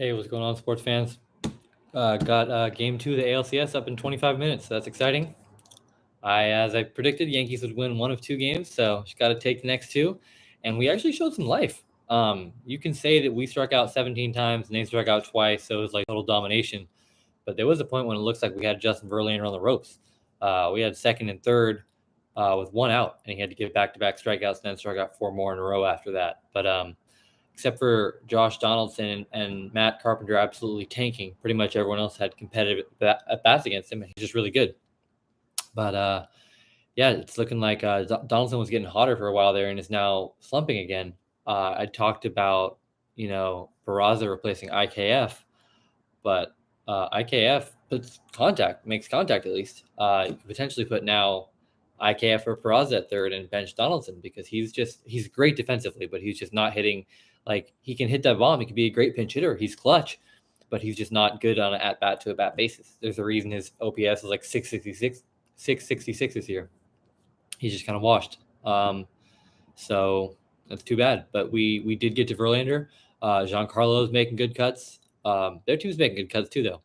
Hey, what's going on, sports fans? Got game 2 of the ALCS up in 25 minutes. So that's exciting. As I predicted, Yankees would win one of two games, so just got to take the next two. And we actually showed some life. You can say that we struck out 17 times and they struck out twice, so it was like total domination. But there was a point when it looks like we had Justin Verlander on the ropes. We had second and third with one out, and he had to give back-to-back strikeouts and then struck out four more in a row after that. But except for Josh Donaldson and Matt Carpenter absolutely tanking. Pretty much everyone else had competitive at bats against him, and he's just really good. But yeah, it's looking like Donaldson was getting hotter for a while there and is now slumping again. I talked about, Barraza replacing IKF, but IKF makes contact at least. You could potentially put now IKF or Peraza at third and bench Donaldson because he's great defensively, but he's just not hitting. Like, he can hit that bomb. He could be a great pinch hitter. He's clutch, but he's just not good on an at bat to at bat basis. There's a reason his OPS is like 666 this year. He's just kind of washed. So that's too bad. But we did get to Verlander. Giancarlo's making good cuts. Their team's making good cuts too, though.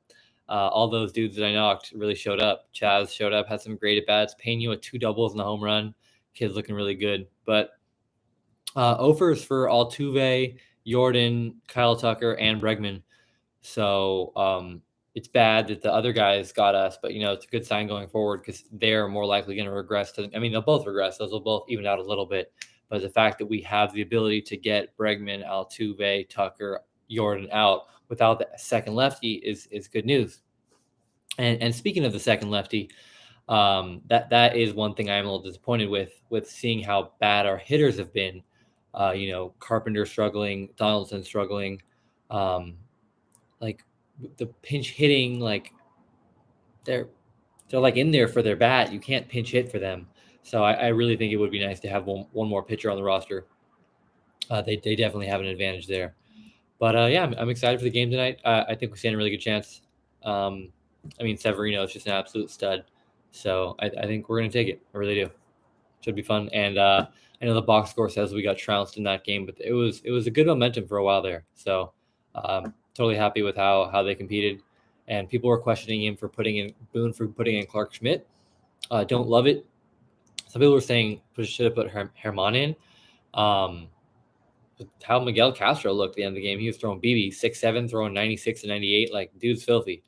All those dudes that I knocked really showed up. Chaz showed up, had some great at bats. Pena with 2 doubles in the home run. Kid's looking really good. But offers for Altuve, Jordan, Kyle Tucker, and Bregman. So it's bad that the other guys got us, but it's a good sign going forward because they're more likely going to regress. They'll both regress. Those will both even out a little bit. But the fact that we have the ability to get Bregman, Altuve, Tucker, Jordan out without the second lefty is good news. And speaking of the second lefty, that is one thing I'm a little disappointed with seeing how bad our hitters have been. Carpenter struggling, Donaldson struggling, like the pinch hitting, like they're like in there for their bat. You can't pinch hit for them. So I really think it would be nice to have one more pitcher on the roster. They definitely have an advantage there. But yeah, I'm excited for the game tonight. I think we stand a really good chance. Severino is just an absolute stud. So I think we're going to take it. I really do. Should be fun. And I know the box score says we got trounced in that game, but it was a good momentum for a while there. So totally happy with how they competed. And people were questioning him for putting in Clark Schmidt. Don't love it. Some people were saying should have put Herman in. How Miguel Castro looked at the end of the game. He was throwing BB 6'7", throwing 96 and 98. Like, dude's filthy.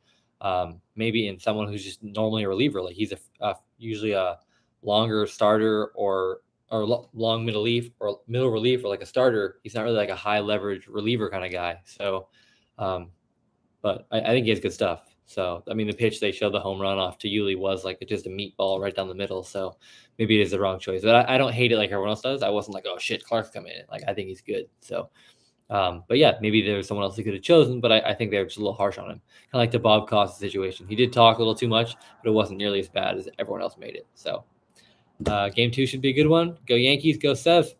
Maybe in someone who's just normally a reliever. Like, he's usually a longer starter or long middle relief or like a starter. He's not really like a high leverage reliever kind of guy. So, but I think he has good stuff. So, the pitch they showed the home run off to Yuli was like just a meatball right down the middle. So maybe it is the wrong choice, but I don't hate it like everyone else does. I wasn't like, oh shit, Clark's coming in. Like, I think he's good. So, but yeah, maybe there's someone else he could have chosen, but I think they're just a little harsh on him. Kind of like the Bob Costas situation. He did talk a little too much, but it wasn't nearly as bad as everyone else made it. So game 2 should be a good one. Go Yankees, go Sev.